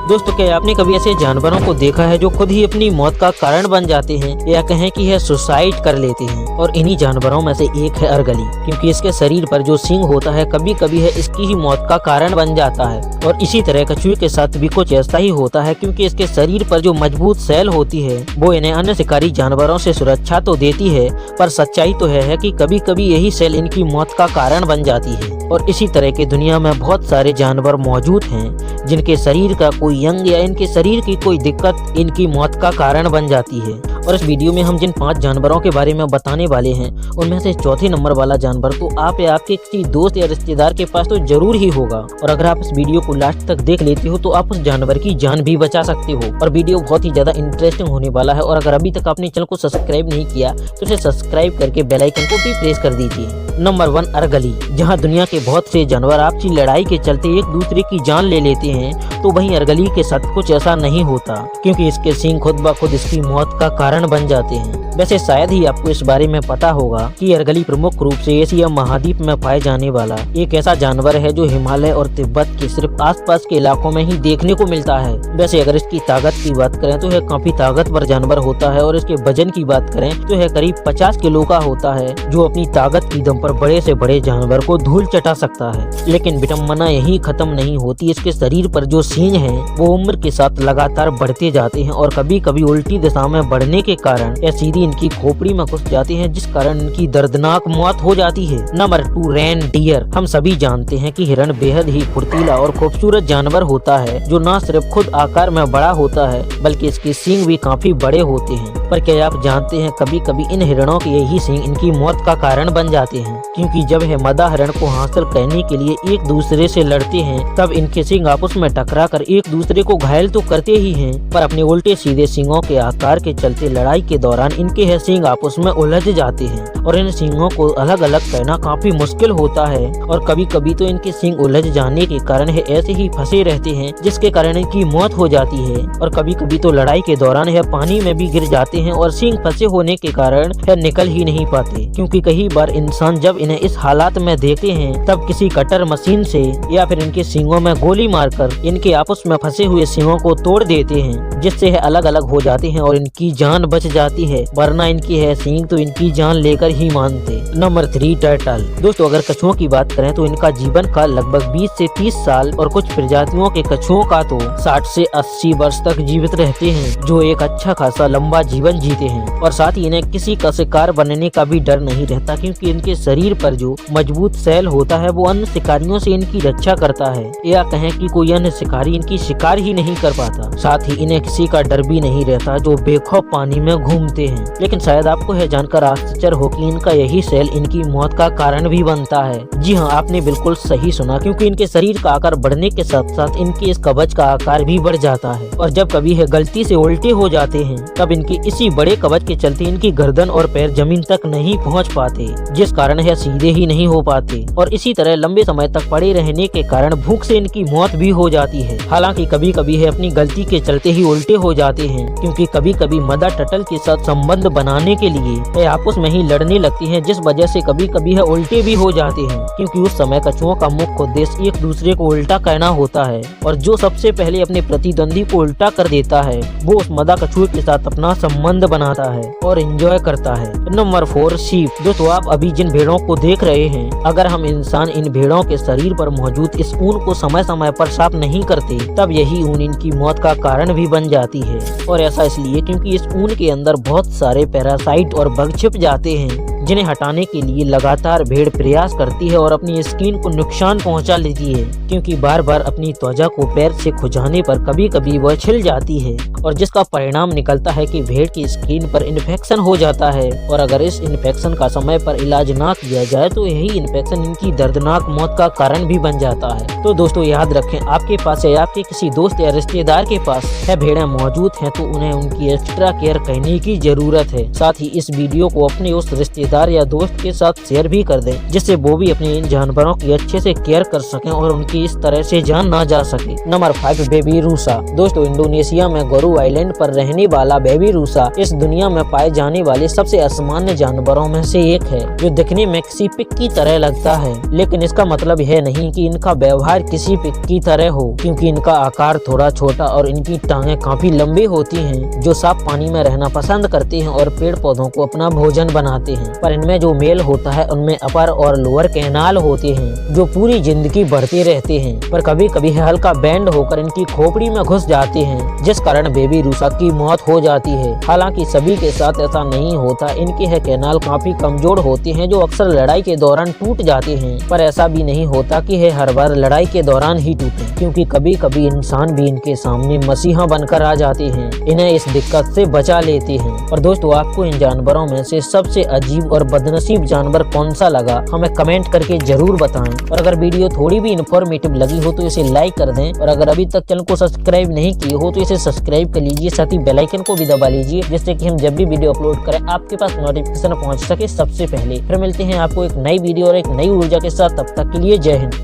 दोस्तों, क्या आपने कभी ऐसे जानवरों को देखा है जो खुद ही अपनी मौत का कारण बन जाते हैं या कहें कि यह सुसाइड कर लेते हैं? और इन्हीं जानवरों में से एक है अर्गली, क्योंकि इसके शरीर पर जो सींग होता है कभी कभी है इसकी ही मौत का कारण बन जाता है। और इसी तरह कछुए के साथ भी कुछ ऐसा ही होता है, क्योंकि इसके शरीर पर जो मजबूत सेल होती है वो इन्हें अन्य शिकारी जानवरों से सुरक्षा तो देती है, पर सच्चाई तो है कि कभी कभी यही सेल इनकी मौत का कारण बन जाती है। और इसी तरह के दुनिया में बहुत सारे जानवर मौजूद हैं जिनके शरीर का कोई अंग या इनके शरीर की कोई दिक्कत इनकी मौत का कारण बन जाती है। और इस वीडियो में हम जिन 5 जानवरों के बारे में बताने वाले हैं उनमें से चौथे नंबर वाला जानवर तो आप या आपके किसी दोस्त या रिश्तेदार के पास तो जरूर ही होगा। और अगर आप इस वीडियो को लास्ट तक देख लेते हो तो आप उस जानवर की जान भी बचा सकते हो। और वीडियो बहुत ही ज्यादा इंटरेस्टिंग होने वाला है। और अगर अभी तक आपने चैनल को सब्सक्राइब नहीं किया तो इसे सब्सक्राइब करके बेल आइकन को भी प्रेस कर दीजिए। नंबर 1, अर्गली। जहां दुनिया के बहुत से जानवर आपसी लड़ाई के चलते एक दूसरे की जान ले लेते हैं, तो वहीं अर्गली के साथ कुछ ऐसा नहीं होता, क्योंकि इसके सींग खुद ब खुद इसकी मौत का कारण बन जाते हैं। वैसे शायद ही आपको इस बारे में पता होगा कि अर्गली प्रमुख रूप से एशिया महाद्वीप में पाए जाने वाला एक ऐसा जानवर है जो हिमालय और तिब्बत के सिर्फ आसपास के इलाकों में ही देखने को मिलता है। वैसे अगर इसकी ताकत की बात करें तो यह काफी ताकतवर जानवर होता है। और इसके वजन की बात करें तो यह करीब 50 किलो का होता है, जो अपनी ताकत की दम पर बड़े से बड़े जानवर को धूल चटा सकता है। लेकिन विडम्बना यही खत्म नहीं होती। इसके शरीर पर जो सींग है वो उम्र के साथ लगातार बढ़ते जाते हैं और कभी कभी उल्टी दिशा में बढ़ने के कारण या सीधी इनकी खोपड़ी में घुस जाते हैं, जिस कारण इनकी दर्दनाक मौत हो जाती है। Number 2, reindeer. हम सभी जानते हैं कि हिरण बेहद ही फुर्तीला और खूबसूरत जानवर होता है, जो न सिर्फ खुद आकार में बड़ा होता है बल्कि इसके सींग भी काफी बड़े होते हैं। पर क्या आप जानते हैं कभी कभी इन हिरणों के यही सींग इनकी मौत का कारण बन जाते हैं, क्योंकि जब यह मादा हिरण को हासिल करने के लिए एक दूसरे से लड़ते हैं तब इनके सींग आपस में टकराकर एक दूसरे को घायल तो करते ही हैं, पर अपने उल्टे सीधे सींगों के आकार के चलते लड़ाई के दौरान इनके यह सींग आपस में उलझ जाते हैं। और इन सींगों को अलग अलग करना काफी मुश्किल होता है। और कभी कभी तो इनके सींग उलझ जाने के कारण यह ऐसे ही फंसे रहते हैं, जिसके कारण इनकी मौत हो जाती है। और कभी कभी तो लड़ाई के दौरान यह पानी में भी गिर जाते हैं और सींग फंसे होने के कारण यह निकल ही नहीं पाते। क्योंकि कई बार इंसान जब इन्हें इस हालात में देखते हैं तब किसी कटर मशीन से या फिर इनके सींगों में गोली मारकर इनके आपस में फंसे हुए सींगों को तोड़ देते हैं, जिससे यह अलग अलग हो जाते हैं और इनकी जान बच जाती है, वरना इनकी है सींग तो इनकी जान लेकर ही मानते। Number 3, turtle. दोस्तों, अगर कछुओं की बात करें तो इनका जीवन काल लगभग 20 से 30 साल और कुछ प्रजातियों के कछुओं का तो 60 से 80 वर्ष तक जीवित रहते हैं, जो एक अच्छा खासा लंबा जीवन जीते हैं। और साथ ही इन्हें किसी का शिकार बनने का भी डर नहीं रहता, क्योंकि इनके शरीर पर जो मजबूत सेल होता है वो अन्य शिकारियों से इनकी रक्षा करता है, या कहें कि कोई अन्य शिकारी इनकी शिकार ही नहीं कर पाता। साथ ही इन्हें किसी का डर भी नहीं रहता, जो बेखौफ पानी में घूमते हैं। लेकिन शायद आपको यह जानकर आश्चर्य हो कि इनका यही सेल इनकी मौत का कारण भी बनता है। जी हाँ, आपने बिल्कुल सही सुना, क्योंकि इनके शरीर का आकार बढ़ने के साथ साथ इनके इस कवच का आकार भी बढ़ जाता है। और जब कभी यह गलती से उल्टे हो जाते हैं तब इनके इसी बड़े कवच के चलते इनकी गर्दन और पैर जमीन तक नहीं पहुंच पाते, जिस कारण यह सीधे ही नहीं हो पाते। और इसी तरह लंबे समय तक पड़े रहने के कारण भूख से इनकी मौत भी हो जाती है। हालांकि कभी कभी यह अपनी गलती के चलते ही उल्टे हो जाते हैं, क्योंकि कभी कभी मादा टर्टल के साथ संबंध बनाने के लिए यह आपस में ही लड़ने लगती हैं, जिस वजह से कभी कभी यह उल्टे भी हो जाते हैं, क्योंकि उस समय कछुओं का मुख्य उद्देश्य एक दूसरे को उल्टा करना होता है। और जो सबसे पहले अपने प्रतिद्वंदी को उल्टा कर देता है वो उस मादा कछुए के साथ अपना संबंध बनाता है और एंजॉय करता है। Number 4, sheep. दोस्तों, आप अभी जिन भेड़ों को देख रहे हैं, अगर हम इंसान इन भेड़ों के शरीर पर मौजूद इस ऊन को समय समय पर साफ नहीं करते तब यही ऊन इनकी मौत का कारण भी बन जाती है। और ऐसा इसलिए क्योंकि इस ऊन के अंदर बहुत सारे पैरासाइट और बग छिप जाते हैं, जिन्हें हटाने के लिए लगातार भेड़ प्रयास करती है और अपनी स्किन को नुकसान पहुंचा लेती है, क्योंकि बार बार अपनी त्वचा को पैर से खुजाने पर कभी कभी वह छिल जाती है, और जिसका परिणाम निकलता है कि भेड़ की स्किन पर इन्फेक्शन हो जाता है। और अगर इस इन्फेक्शन का समय पर इलाज ना किया जाए तो यही इन्फेक्शन इनकी दर्दनाक मौत का कारण भी बन जाता है। तो दोस्तों, याद रखें, आपके पास या आपके किसी दोस्त या रिश्तेदार के पास है भेड़ें मौजूद हैं तो उन्हें उनकी एक्स्ट्रा केयर करने की जरूरत है। साथ ही इस वीडियो को अपने उस रिश्तेदार या दोस्त के साथ शेयर भी कर दें, जिससे वो भी अपने इन जानवरों की अच्छे से केयर कर सकें और उनकी इस तरह से जान ना जा सके। Number 5, baby RUSA. दोस्तों, इंडोनेशिया में गोरू आइलैंड पर रहने वाला बेबी रूसा इस दुनिया में पाए जाने वाले सबसे असामान्य जानवरों में से एक है, जो दिखने में किसी पिग की तरह लगता है, लेकिन इसका मतलब यह नहीं कि इनका व्यवहार किसी पिग की तरह हो, क्योंकि इनका आकार थोड़ा छोटा और इनकी टांगें काफी लंबी होती हैं, जो साफ पानी में रहना पसंद करते हैं और पेड़ पौधों को अपना भोजन बनाते हैं। पर इनमें जो मेल होता है उनमें अपर और लोअर कैनाल होते हैं, जो पूरी जिंदगी बढ़ते रहते हैं, पर कभी कभी हल्का बैंड होकर इनकी खोपड़ी में घुस जाते हैं, जिस कारण बेबी रूसा की मौत हो जाती है। हालांकि सभी के साथ ऐसा नहीं होता, इनके यह कैनाल काफी कमजोर होते हैं, जो अक्सर लड़ाई के दौरान टूट जाते हैं। पर ऐसा भी नहीं होता कि यह हर बार लड़ाई के दौरान ही टूटे, क्योंकि कभी कभी इंसान भी इनके सामने मसीहा बनकर आ जाते हैं, इन्हें इस दिक्कत से बचा लेते हैं। और दोस्तों, आपको इन जानवरों में से सबसे अजीब और बदनसीब जानवर कौन सा लगा, हमें कमेंट करके जरूर बताएं। और अगर वीडियो थोड़ी भी इन्फॉर्मेटिव लगी हो तो इसे लाइक कर दें, और अगर अभी तक चैनल को सब्सक्राइब नहीं किए हो तो इसे सब्सक्राइब कर लीजिए, साथ ही बेल आइकन को भी दबा लीजिए, जिससे कि हम जब भी वीडियो अपलोड करें आपके पास नोटिफिकेशन पहुंच सके सबसे पहले। फिर मिलते हैं आपको एक नई वीडियो और एक नई ऊर्जा के साथ, तब तक के लिए जय हिंद।